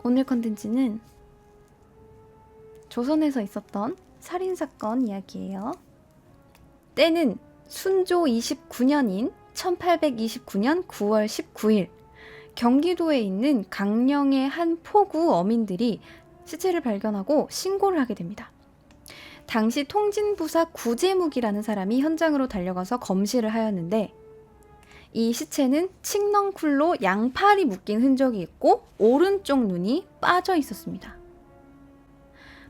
오늘 컨텐츠는 조선에서 있었던 살인사건 이야기예요. 때는 순조 29년인 1829년 9월 19일 경기도에 있는 강령의 한 포구 어민들이 시체를 발견하고 신고를 하게 됩니다. 당시 통진부사 구제묵이라는 사람이 현장으로 달려가서 검시를 하였는데 이 시체는 칡넝쿨로 양팔이 묶인 흔적이 있고 오른쪽 눈이 빠져 있었습니다.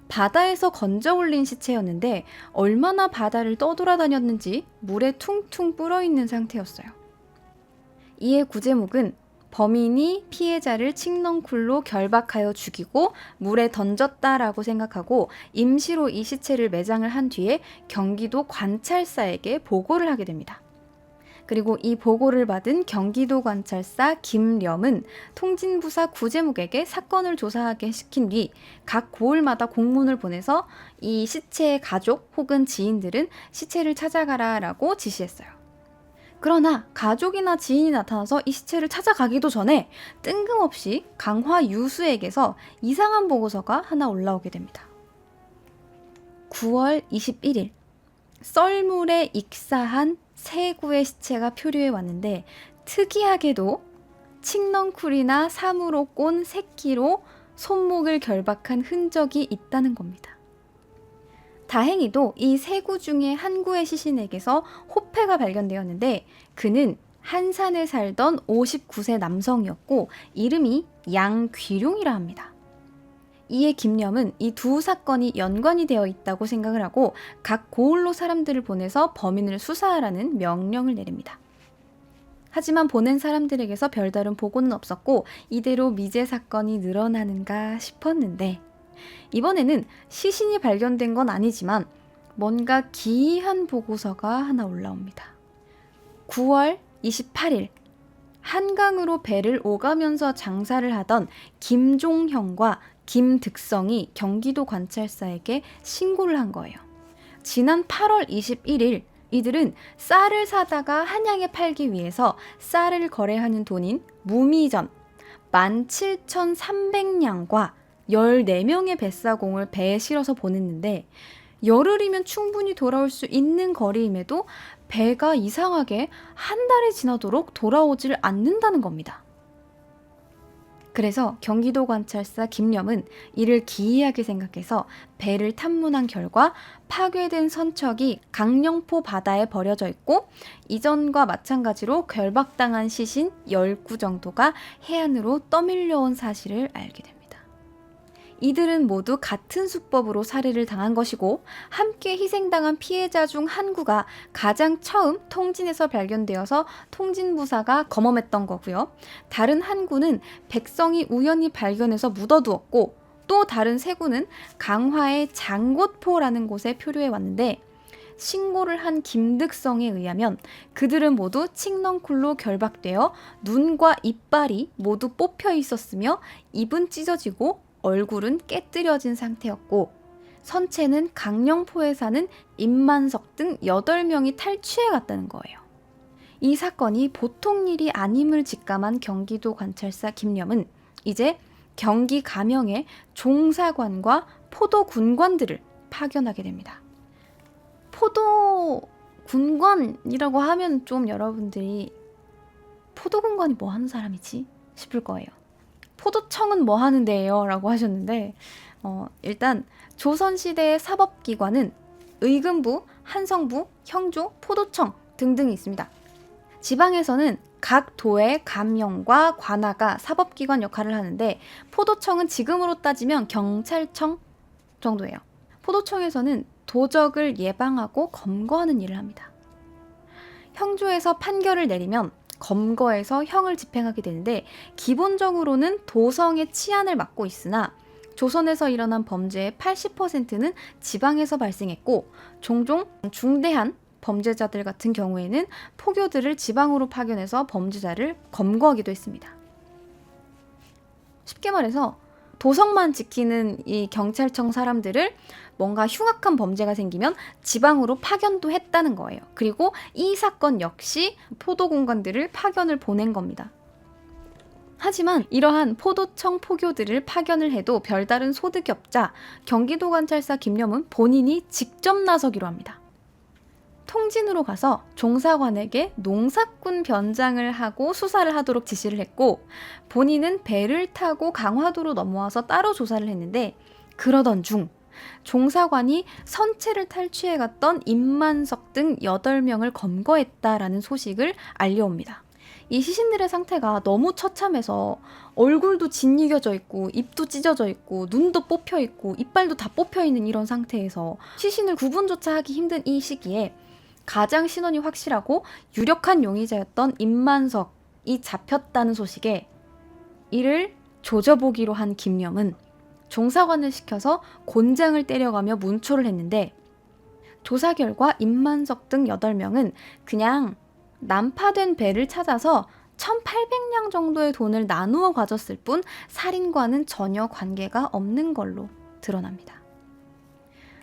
바다에서 건져 올린 시체였는데 얼마나 바다를 떠돌아다녔는지 물에 퉁퉁 불어있는 상태였어요. 이에 구제묵은 범인이 피해자를 칡넝쿨로 결박하여 죽이고 물에 던졌다라고 생각하고 임시로 이 시체를 매장을 한 뒤에 경기도 관찰사에게 보고를 하게 됩니다. 그리고 이 보고를 받은 경기도 관찰사 김렴은 통진부사 구제묵에게 사건을 조사하게 시킨 뒤 각 고을마다 공문을 보내서 이 시체의 가족 혹은 지인들은 시체를 찾아가라라고 지시했어요. 그러나 가족이나 지인이 나타나서 이 시체를 찾아가기도 전에 뜬금없이 강화 유수에게서 이상한 보고서가 하나 올라오게 됩니다. 9월 21일 썰물에 익사한 세 구의 시체가 표류해 왔는데 특이하게도 칡넝쿨이나 사무로 꼰 새끼로 손목을 결박한 흔적이 있다는 겁니다. 다행히도 이 세 구 중에 한 구의 시신에게서 호패가 발견되었는데 그는 한산에 살던 59세 남성이었고 이름이 양귀룡이라 합니다. 이에 김렴은 이 두 사건이 연관이 되어 있다고 생각을 하고 각 고을로 사람들을 보내서 범인을 수사하라는 명령을 내립니다. 하지만 보낸 사람들에게서 별다른 보고는 없었고 이대로 미제 사건이 늘어나는가 싶었는데 이번에는 시신이 발견된 건 아니지만 뭔가 기이한 보고서가 하나 올라옵니다. 9월 28일 한강으로 배를 오가면서 장사를 하던 김종형과 김득성이 경기도 관찰사에게 신고를 한 거예요. 지난 8월 21일 이들은 쌀을 사다가 한양에 팔기 위해서 쌀을 거래하는 돈인 무미전 17,300냥과 14명의 뱃사공을 배에 실어서 보냈는데 열흘이면 충분히 돌아올 수 있는 거리임에도 배가 이상하게 한 달이 지나도록 돌아오질 않는다는 겁니다. 그래서 경기도 관찰사 김렴은 이를 기이하게 생각해서 배를 탐문한 결과 파괴된 선척이 강령포 바다에 버려져 있고 이전과 마찬가지로 결박당한 시신 10구 정도가 해안으로 떠밀려온 사실을 알게 됩니다. 이들은 모두 같은 수법으로 살해를 당한 것이고 함께 희생당한 피해자 중 한 구가 가장 처음 통진에서 발견되어서 통진부사가 검험했던 거고요. 다른 한 구는 백성이 우연히 발견해서 묻어두었고 또 다른 세 구는 강화의 장곳포라는 곳에 표류해 왔는데 신고를 한 김득성에 의하면 그들은 모두 칡넝쿨로 결박되어 눈과 이빨이 모두 뽑혀 있었으며 입은 찢어지고 얼굴은 깨뜨려진 상태였고 선체는 강령포에 사는 임만석 등 8명이 탈취해 갔다는 거예요. 이 사건이 보통 일이 아님을 직감한 경기도 관찰사 김렴은 이제 경기 가명의 종사관과 포도군관들을 파견하게 됩니다. 포도군관이라고 하면 좀 여러분들이 포도군관이 뭐 하는 사람이지 싶을 거예요. 포도청은 뭐 하는데요? 라고 하셨는데 일단 조선시대의 사법기관은 의금부, 한성부, 형조, 포도청 등등이 있습니다. 지방에서는 각 도의 감령과 관아가 사법기관 역할을 하는데 포도청은 지금으로 따지면 경찰청 정도예요. 포도청에서는 도적을 예방하고 검거하는 일을 합니다. 형조에서 판결을 내리면 검거해서 형을 집행하게 되는데 기본적으로는 도성의 치안을 맡고 있으나 조선에서 일어난 범죄의 80%는 지방에서 발생했고 종종 중대한 범죄자들 같은 경우에는 포교들을 지방으로 파견해서 범죄자를 검거하기도 했습니다. 쉽게 말해서 도성만 지키는 이 경찰청 사람들을 뭔가 흉악한 범죄가 생기면 지방으로 파견도 했다는 거예요. 그리고 이 사건 역시 포도공관들을 파견을 보낸 겁니다. 하지만 이러한 포도청 포교들을 파견을 해도 별다른 소득이 없자 경기도관찰사 김념은 본인이 직접 나서기로 합니다. 통진으로 가서 종사관에게 농사꾼 변장을 하고 수사를 하도록 지시를 했고, 본인은 배를 타고 강화도로 넘어와서 따로 조사를 했는데, 그러던 중 종사관이 선체를 탈취해 갔던 임만석 등 8명을 검거했다라는 소식을 알려옵니다. 이 시신들의 상태가 너무 처참해서 얼굴도 짓이겨져 있고 입도 찢어져 있고 눈도 뽑혀 있고 이빨도 다 뽑혀 있는 이런 상태에서 시신을 구분조차 하기 힘든 이 시기에 가장 신원이 확실하고 유력한 용의자였던 임만석이 잡혔다는 소식에 이를 조져보기로 한 김념은 종사관을 시켜서 곤장을 때려가며 문초를 했는데, 조사 결과 임만석 등 8명은 그냥 난파된 배를 찾아서 1,800냥 정도의 돈을 나누어 가졌을 뿐 살인과는 전혀 관계가 없는 걸로 드러납니다.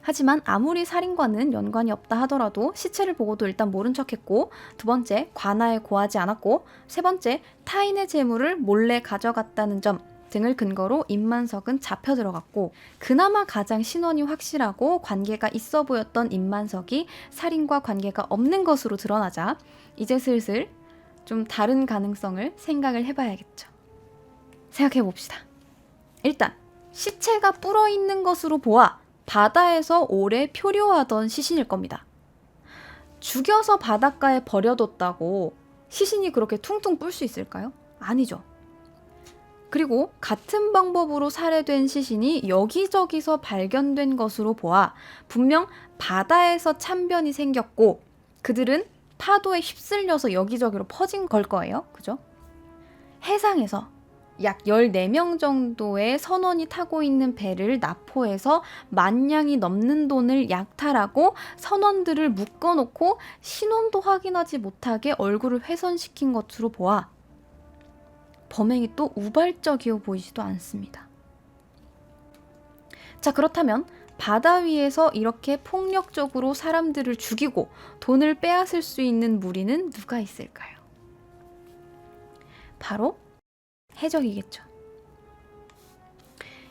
하지만 아무리 살인과는 연관이 없다 하더라도 시체를 보고도 일단 모른 척했고, 두 번째, 관아에 고하지 않았고, 세 번째, 타인의 재물을 몰래 가져갔다는 점 등을 근거로 임만석은 잡혀 들어갔고, 그나마 가장 신원이 확실하고 관계가 있어 보였던 임만석이 살인과 관계가 없는 것으로 드러나자 이제 슬슬 좀 다른 가능성을 생각을 해봐야겠죠. 생각해 봅시다. 일단 시체가 불어 있는 것으로 보아 바다에서 오래 표류하던 시신일 겁니다. 죽여서 바닷가에 버려뒀다고 시신이 그렇게 퉁퉁 불 수 있을까요? 아니죠. 그리고 같은 방법으로 살해된 시신이 여기저기서 발견된 것으로 보아 분명 바다에서 참변이 생겼고 그들은 파도에 휩쓸려서 여기저기로 퍼진 걸 거예요. 그죠? 해상에서 약 14명 정도의 선원이 타고 있는 배를 납포해서 10,000냥이 넘는 돈을 약탈하고 선원들을 묶어놓고 신원도 확인하지 못하게 얼굴을 훼손시킨 것으로 보아 범행이 또 우발적이어 보이지도 않습니다. 자, 그렇다면 바다 위에서 이렇게 폭력적으로 사람들을 죽이고 돈을 빼앗을 수 있는 무리는 누가 있을까요? 바로 해적이겠죠.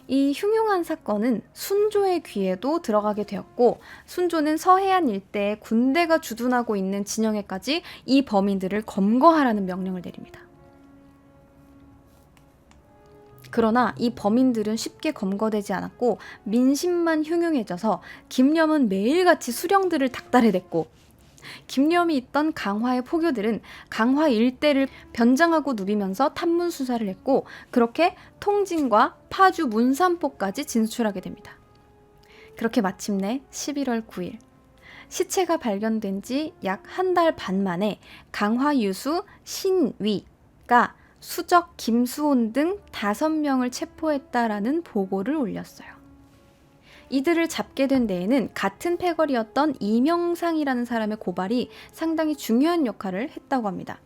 이 흉흉한 사건은 순조의 귀에도 들어가게 되었고, 순조는 서해안 일대에 군대가 주둔하고 있는 진영에까지 이 범인들을 검거하라는 명령을 내립니다. 그러나 이 범인들은 쉽게 검거되지 않았고 민심만 흉흉해져서 김념은 매일같이 수령들을 닥달해댔고, 김념이 있던 강화의 포교들은 강화 일대를 변장하고 누비면서 탐문 수사를 했고, 그렇게 통진과 파주 문산포까지 진출하게 됩니다. 그렇게 마침내 11월 9일 시체가 발견된 지 약 한 달 반 만에 강화 유수 신위가 수적 김수온 등 5명을 체포했다라는 보고를 올렸어요. 이들을 잡게 된 데에는 같은 패거리였던 이명상이라는 사람의 고발이 상당히 중요한 역할을 했다고 합니다.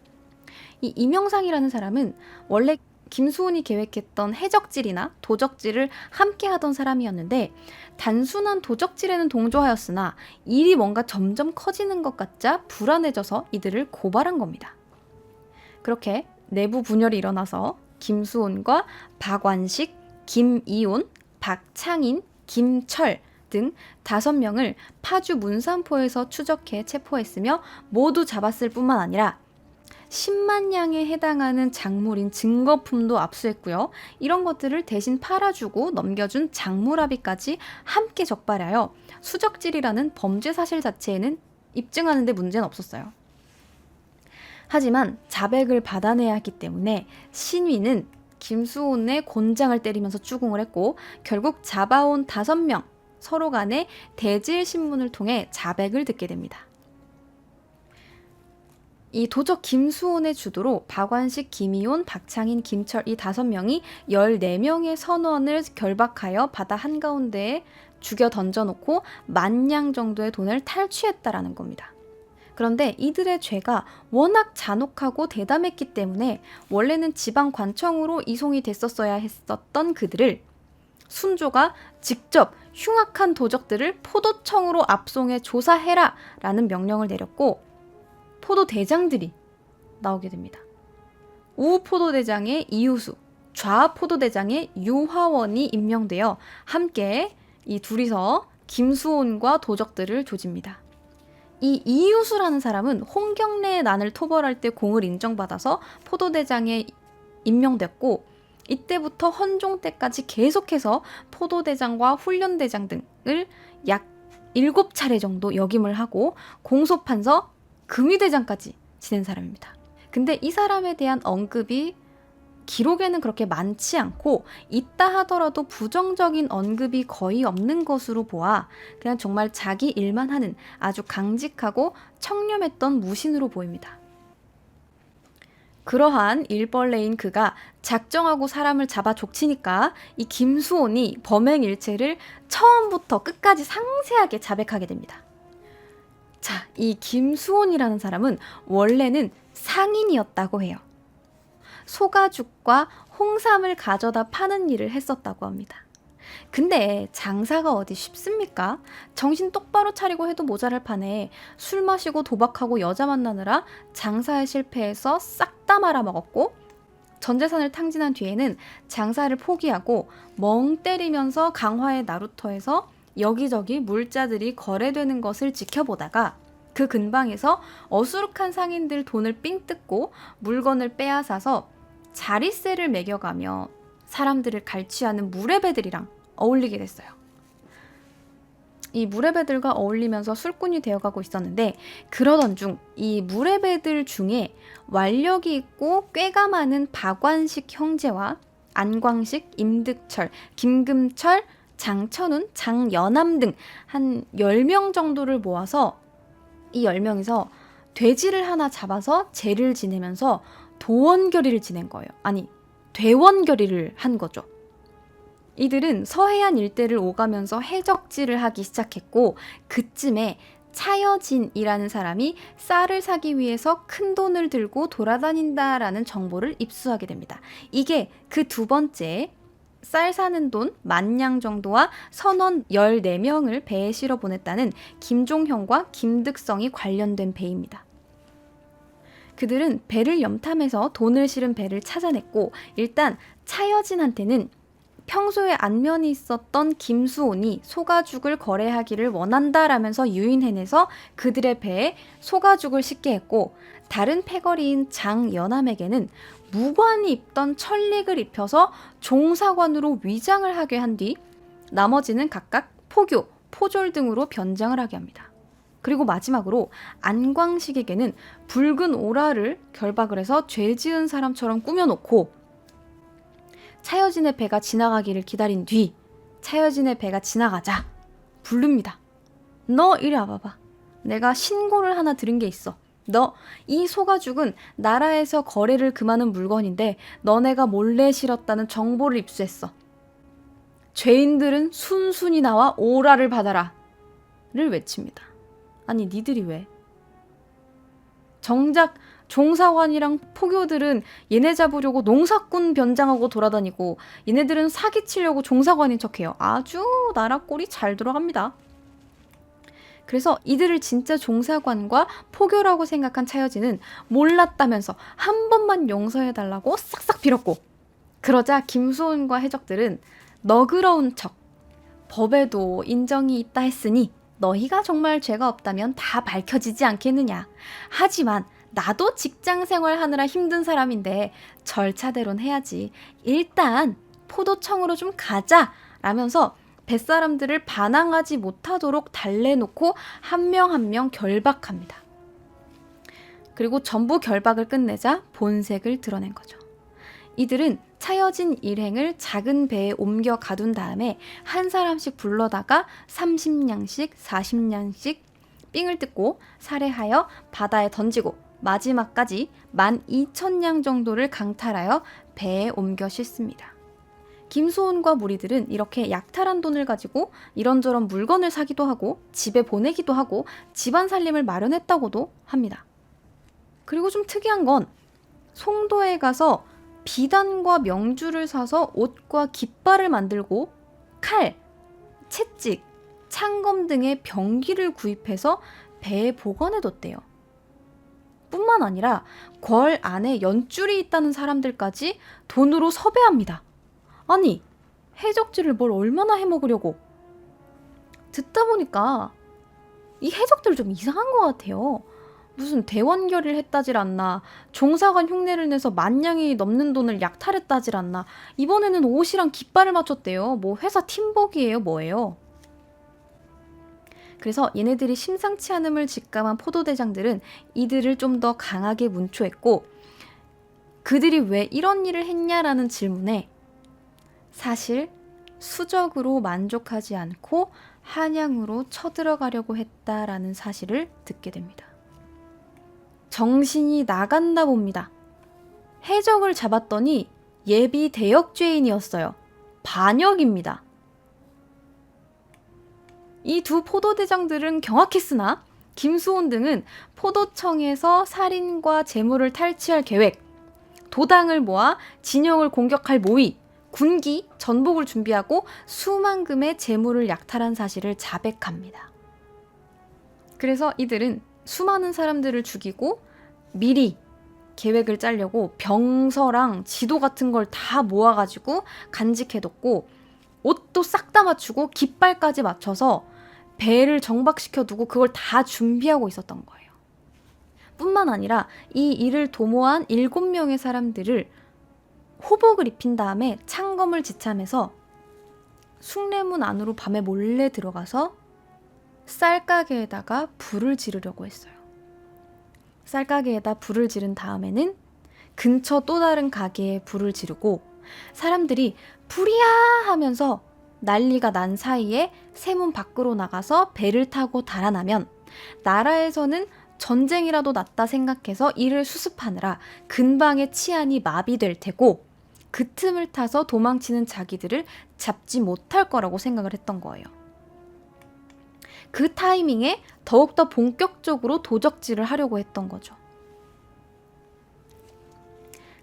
이 이명상이라는 사람은 원래 김수훈이 계획했던 해적질이나 도적질을 함께 하던 사람이었는데, 단순한 도적질에는 동조하였으나 일이 뭔가 점점 커지는 것 같자 불안해져서 이들을 고발한 겁니다. 그렇게 내부 분열이 일어나서 김수훈과 박완식, 김이온, 박창인, 김철 등 5명을 파주 문산포에서 추적해 체포했으며 모두 잡았을 뿐만 아니라 10만 냥에 해당하는 작물인 증거품도 압수했고요. 이런 것들을 대신 팔아주고 넘겨준 작물합의까지 함께 적발하여 수적질이라는 범죄 사실 자체에는 입증하는 데 문제는 없었어요. 하지만 자백을 받아내야 했기 때문에 신위는 김수온의 곤장을 때리면서 추궁을 했고, 결국 잡아온 5명 서로 간에 대질신문을 통해 자백을 듣게 됩니다. 이 도적 김수온의 주도로 박완식, 김이온, 박창인, 김철 이 5명이 14명의 선원을 결박하여 바다 한가운데에 죽여 던져놓고 10,000냥 정도의 돈을 탈취했다라는 겁니다. 그런데 이들의 죄가 워낙 잔혹하고 대담했기 때문에 원래는 지방관청으로 이송이 됐었어야 했었던 그들을 순조가 직접 흉악한 도적들을 포도청으로 압송해 조사해라 라는 명령을 내렸고, 포도대장들이 나오게 됩니다. 우포도대장의 이유수, 좌포도대장의 유화원이 임명되어 함께 이 둘이서 김수온과 도적들을 조집니다. 이 이유수라는 사람은 홍경래의 난을 토벌할 때 공을 인정받아서 포도대장에 임명됐고, 이때부터 헌종 때까지 계속해서 포도대장과 훈련대장 등을 약 7차례 정도 역임을 하고 공소판서 금위대장까지 지낸 사람입니다. 근데 이 사람에 대한 언급이 기록에는 그렇게 많지 않고 있다 하더라도 부정적인 언급이 거의 없는 것으로 보아 그냥 정말 자기 일만 하는 아주 강직하고 청렴했던 무신으로 보입니다. 그러한 일벌레인 그가 작정하고 사람을 잡아 족치니까 이 김수온이 범행 일체를 처음부터 끝까지 상세하게 자백하게 됩니다. 자, 이 김수온이라는 사람은 원래는 상인이었다고 해요. 소가죽과 홍삼을 가져다 파는 일을 했었다고 합니다. 근데 장사가 어디 쉽습니까? 정신 똑바로 차리고 해도 모자랄 판에 술 마시고 도박하고 여자 만나느라 장사에 실패해서 싹 다 말아먹었고, 전 재산을 탕진한 뒤에는 장사를 포기하고 멍 때리면서 강화의 나루터에서 여기저기 물자들이 거래되는 것을 지켜보다가 그 근방에서 어수룩한 상인들 돈을 삥 뜯고 물건을 빼앗아서 자릿세를 매겨가며 사람들을 갈취하는 무례배들이랑 어울리게 됐어요. 이 무례배들과 어울리면서 술꾼이 되어가고 있었는데, 그러던 중 이 무례배들 중에 완력이 있고 꾀가 많은 박완식 형제와 안광식, 임득철, 김금철, 장천운, 장연암 등 한 10명 정도를 모아서 이 10명이서 돼지를 하나 잡아서 제를 지내면서 도원결의를 지낸 거예요. 아니, 대원결의를 한 거죠. 이들은 서해안 일대를 오가면서 해적질을 하기 시작했고, 그쯤에 차여진이라는 사람이 쌀을 사기 위해서 큰 돈을 들고 돌아다닌다라는 정보를 입수하게 됩니다. 이게 그 두 번째 쌀 사는 돈 10,000냥 정도와 선원 14명을 배에 실어 보냈다는 김종형과 김득성이 관련된 배입니다. 그들은 배를 염탐해서 돈을 실은 배를 찾아냈고, 일단 차여진한테는 평소에 안면이 있었던 김수온이 소가죽을 거래하기를 원한다라면서 유인해내서 그들의 배에 소가죽을 싣게 했고, 다른 패거리인 장연암에게는 무관이 입던 천릭을 입혀서 종사관으로 위장을 하게 한 뒤 나머지는 각각 포교, 포졸 등으로 변장을 하게 합니다. 그리고 마지막으로 안광식에게는 붉은 오라를 결박을 해서 죄 지은 사람처럼 꾸며놓고 차여진의 배가 지나가기를 기다린 뒤 차여진의 배가 지나가자 부릅니다. 너 이리 와봐봐. 내가 신고를 하나 들은 게 있어. 너 이 소가죽은 나라에서 거래를 금하는 물건인데 너네가 몰래 실었다는 정보를 입수했어. 죄인들은 순순히 나와 오라를 받아라 를 외칩니다. 아니 니들이 왜? 정작 종사관이랑 포교들은 얘네 잡으려고 농사꾼 변장하고 돌아다니고, 얘네들은 사기치려고 종사관인 척해요. 아주 나라 꼴이 잘 돌아갑니다. 그래서 이들을 진짜 종사관과 포교라고 생각한 차여진은 몰랐다면서 한 번만 용서해달라고 싹싹 빌었고, 그러자 김수온과 해적들은 너그러운 척, 법에도 인정이 있다 했으니 너희가 정말 죄가 없다면 다 밝혀지지 않겠느냐. 하지만 나도 직장 생활하느라 힘든 사람인데 절차대로는 해야지. 일단 포도청으로 좀 가자 라면서 뱃사람들을 반항하지 못하도록 달래놓고 한 명 한 명 결박합니다. 그리고 전부 결박을 끝내자 본색을 드러낸 거죠. 이들은 차여진 일행을 작은 배에 옮겨 가둔 다음에 한 사람씩 불러다가 30냥씩 40냥씩 삥을 뜯고 살해하여 바다에 던지고 마지막까지 12,000냥 정도를 강탈하여 배에 옮겨 싣습니다. 김수온과 무리들은 이렇게 약탈한 돈을 가지고 이런저런 물건을 사기도 하고 집에 보내기도 하고 집안 살림을 마련했다고도 합니다. 그리고 좀 특이한 건 송도에 가서 비단과 명주를 사서 옷과 깃발을 만들고 칼, 채찍, 창검 등의 병기를 구입해서 배에 보관해뒀대요. 뿐만 아니라 궐 안에 연줄이 있다는 사람들까지 돈으로 섭외합니다. 아니, 해적들을 뭘 얼마나 해먹으려고. 듣다 보니까 이 해적들 좀 이상한 것 같아요. 무슨 대원결의를 했다질 않나, 종사관 흉내를 내서 10,000냥이 넘는 돈을 약탈했다질 않나, 이번에는 옷이랑 깃발을 맞췄대요. 뭐 회사 팀복이에요, 뭐예요. 그래서 얘네들이 심상치 않음을 직감한 포도대장들은 이들을 좀 더 강하게 문초했고, 그들이 왜 이런 일을 했냐라는 질문에 사실 수적으로 만족하지 않고 한양으로 쳐들어가려고 했다라는 사실을 듣게 됩니다. 정신이 나간다 봅니다. 해적을 잡았더니 예비 대역죄인이었어요. 반역입니다. 이 두 포도대장들은 경악했으나 김수온 등은 포도청에서 살인과 재물을 탈취할 계획, 도당을 모아 진영을 공격할 모의, 군기, 전복을 준비하고 수만금의 재물을 약탈한 사실을 자백합니다. 그래서 이들은 수많은 사람들을 죽이고 미리 계획을 짜려고 병서랑 지도 같은 걸 다 모아가지고 간직해뒀고, 옷도 싹 다 맞추고 깃발까지 맞춰서 배를 정박시켜두고 그걸 다 준비하고 있었던 거예요. 뿐만 아니라 이 일을 도모한 7명의 사람들을 호복을 입힌 다음에 창검을 지참해서 숭례문 안으로 밤에 몰래 들어가서 쌀가게에다가 불을 지르려고 했어요. 쌀가게에다 불을 지른 다음에는 근처 또 다른 가게에 불을 지르고, 사람들이 불이야 하면서 난리가 난 사이에 세문 밖으로 나가서 배를 타고 달아나면 나라에서는 전쟁이라도 났다 생각해서 이를 수습하느라 근방의 치안이 마비될 테고, 그 틈을 타서 도망치는 자기들을 잡지 못할 거라고 생각을 했던 거예요. 그 타이밍에 더욱더 본격적으로 도적질을 하려고 했던 거죠.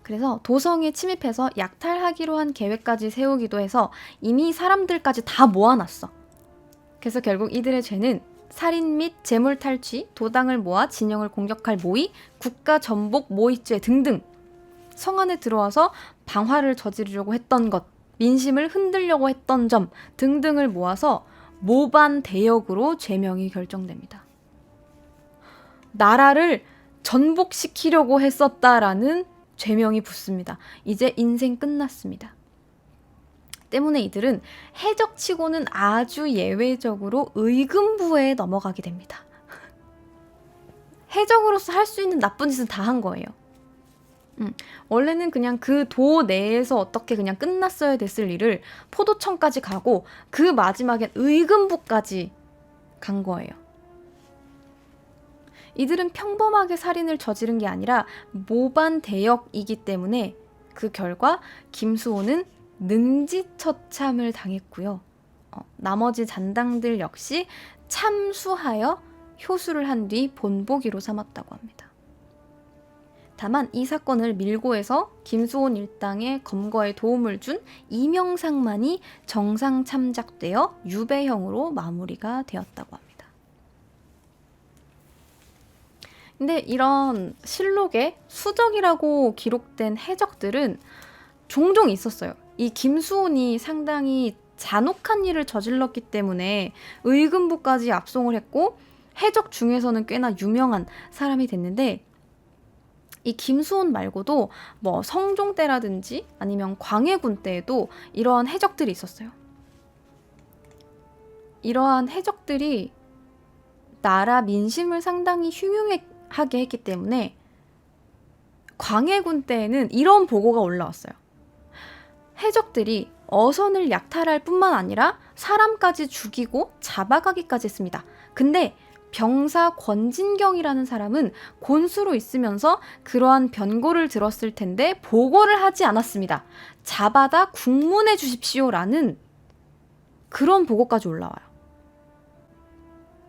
그래서 도성에 침입해서 약탈하기로 한 계획까지 세우기도 해서 이미 사람들까지 다 모아놨어. 그래서 결국 이들의 죄는 살인 및 재물 탈취, 도당을 모아 진영을 공격할 모의, 국가 전복 모의죄 등등, 성 안에 들어와서 방화를 저지르려고 했던 것, 민심을 흔들려고 했던 점 등등을 모아서 모반 대역으로 죄명이 결정됩니다. 나라를 전복시키려고 했었다라는 죄명이 붙습니다. 이제 인생 끝났습니다. 때문에 이들은 해적치고는 아주 예외적으로 의금부에 넘어가게 됩니다. 해적으로서 할 수 있는 나쁜 짓은 다 한 거예요. 원래는 그냥 그 도 내에서 어떻게 그냥 끝났어야 됐을 일을 포도청까지 가고 그 마지막엔 의금부까지 간 거예요. 이들은 평범하게 살인을 저지른 게 아니라 모반 대역이기 때문에 그 결과 김수호는 능지처참을 당했고요. 나머지 잔당들 역시 참수하여 효수를 한 뒤 본보기로 삼았다고 합니다. 다만 이 사건을 밀고해서 김수온 일당의 검거에 도움을 준 이명상만이 정상 참작되어 유배형으로 마무리가 되었다고 합니다. 근데 이런 실록에 수적이라고 기록된 해적들은 종종 있었어요. 이 김수온이 상당히 잔혹한 일을 저질렀기 때문에 의금부까지 압송을 했고 해적 중에서는 꽤나 유명한 사람이 됐는데, 이 김수온 말고도 뭐 성종 때라든지 아니면 광해군 때에도 이러한 해적들이 있었어요. 이러한 해적들이 나라 민심을 상당히 흉흉하게 했기 때문에 광해군 때에는 이런 보고가 올라왔어요. 해적들이 어선을 약탈할 뿐만 아니라 사람까지 죽이고 잡아가기까지 했습니다. 근데 병사 권진경이라는 사람은 곤수로 있으면서 그러한 변고를 들었을 텐데 보고를 하지 않았습니다. 잡아다 국문해 주십시오라는 그런 보고까지 올라와요.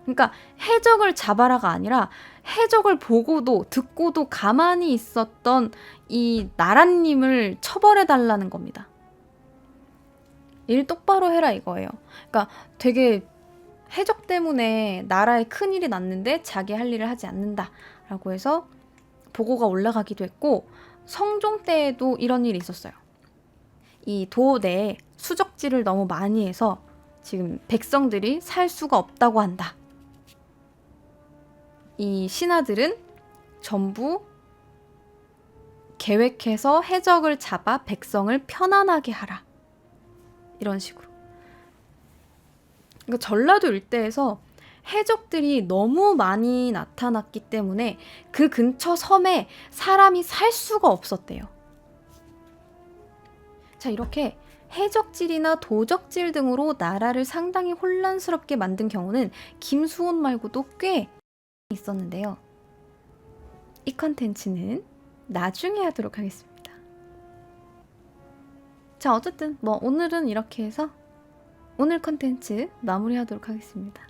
그러니까 해적을 잡아라가 아니라 해적을 보고도 듣고도 가만히 있었던 이 나라님을 처벌해달라는 겁니다. 일 똑바로 해라 이거예요. 그러니까 되게 해적 때문에 나라에 큰일이 났는데 자기 할 일을 하지 않는다라고 해서 보고가 올라가기도 했고 성종 때에도 이런 일이 있었어요. 이 도 내에 수적지를 너무 많이 해서 지금 백성들이 살 수가 없다고 한다. 이 신하들은 전부 계획해서 해적을 잡아 백성을 편안하게 하라. 이런 식으로. 그러니까 전라도 일대에서 해적들이 너무 많이 나타났기 때문에 그 근처 섬에 사람이 살 수가 없었대요. 자, 이렇게 해적질이나 도적질 등으로 나라를 상당히 혼란스럽게 만든 경우는 김수훈 말고도 꽤 있었는데요. 이 컨텐츠는 나중에 하도록 하겠습니다. 자, 어쨌든 오늘은 이렇게 해서 오늘 컨텐츠 마무리하도록 하겠습니다.